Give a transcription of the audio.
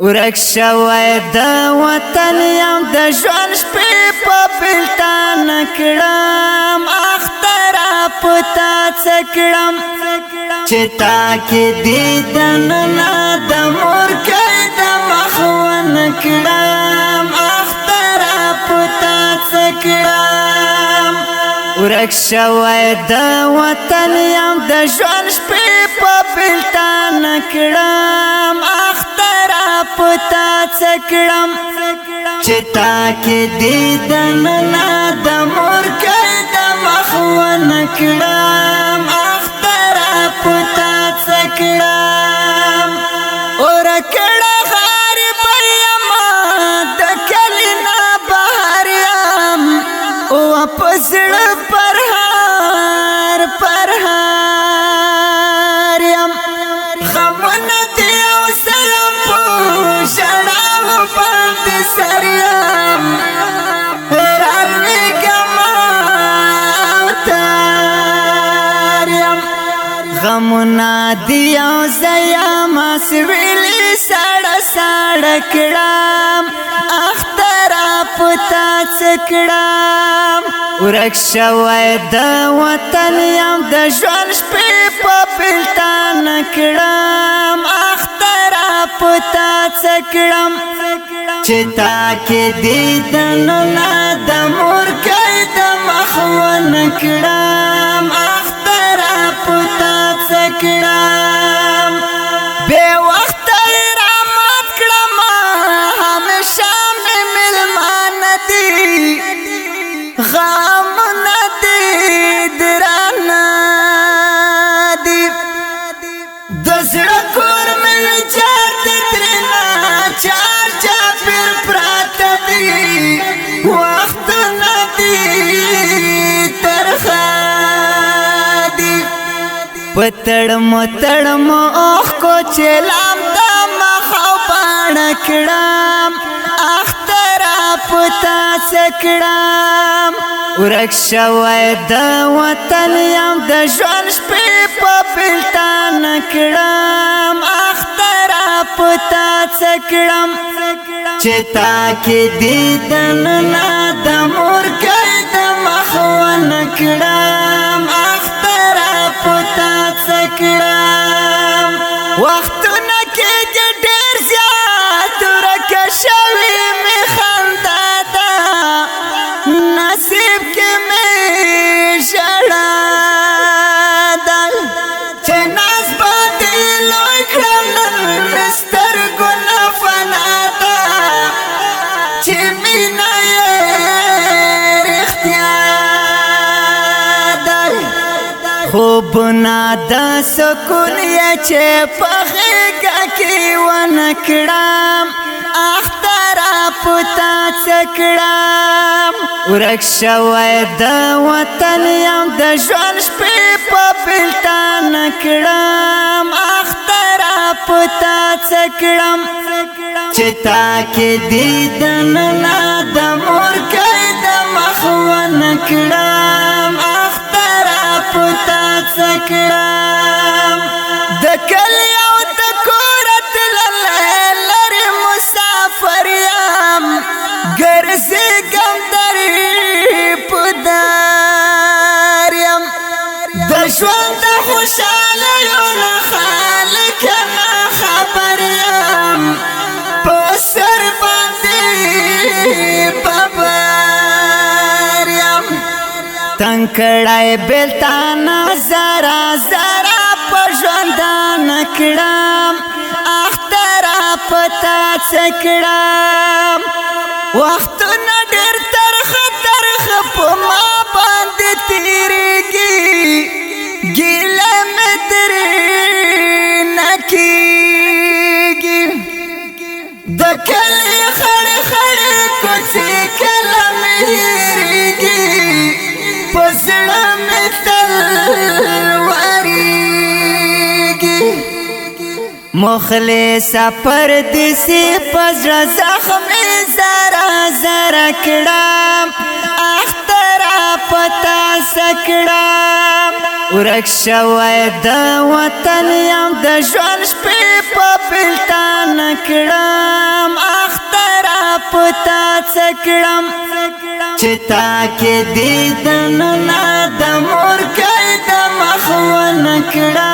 ورک شوی د وطن یم د ژوند شپې په بلتان کړم اخترا پتا څکړم چې تا کې دیدننا د مور کې د مخون کړم اخترا پتا څکړم ورک شوی د وطن یم د ژوند شپې په بلتان کړم پتا څکړم چې تا کې دیدننا د مور کې د مخون کړم اخترا پتا څکړم اور کړه غریب یم د کلینا بهر یم او پسړ پرهار پرهار یم غمونه دی او سلام شړاو پاند سریم راوي ګماتاریم غمونه دی او زیم اسویلی سړ سړ کړم اخترا پتا څکړم ورک شوی د وطن یم د ژوند شپې په بلتان کړم پتا څکړم چې تا کې دیدننا د مور کې د مخون کړم اخترا پتا څکړم بے وخت رحمت کړم همیشه مې ملمان دي غم نه دي درانه دي د زړه کور مې چار چاپیر پرات دی وقت ندی ترخا دی پتړم اوخ کو چلام دا مخو پاڼ کړم اخترا پتا څکړم ورک شوی د وطن یم د ژوند شپې په بلتان کړم پتا څکړم چې تا کې دیدننا د مور کې د مخون کړم اخترا پتا څکړم وختونه کې ډېر زیات ورک شوی مې خندا ده نصیب کې مې ژړا ده چې ناز باندې لوی کړم مستر ګنا فناتا چې مینا یې رښتیا ده خوب نه د سکون یې چې په غېږه کې ونکړم اخترا پتا څکړم ورک شوی د وطن یم د ژوند شپې په بلتان کړم پتا څکړم چې تا کې دیدننا د مور کې د مخون کړم اخترا پتا څکړم د کلی او د کورت لری مسافر یم ګرځېږم درې پدار یم د ژوند د خوشحالیو نه خالق خبر یم پسر باندې ببر یم تنکړای بلتان زرا زرا په ژوندان کړم اخترا پتا څکړم وختونه ډېر ترخ په ما باندې تیریږي ګیله مې ترې نکیږي د کلی خړې خړې کوڅې کله مې هېرېږي په زړه مې تل وارېږي مخلصه پردیسي په زړه زخمې زره زره کړم اختر را پتا سکړم ورک شوی د وطن یم د ژوند شپې په بلتان کړم اخترا پتا سکړم چې تا کې دیدن نه د مور کې د مخ ونه کړم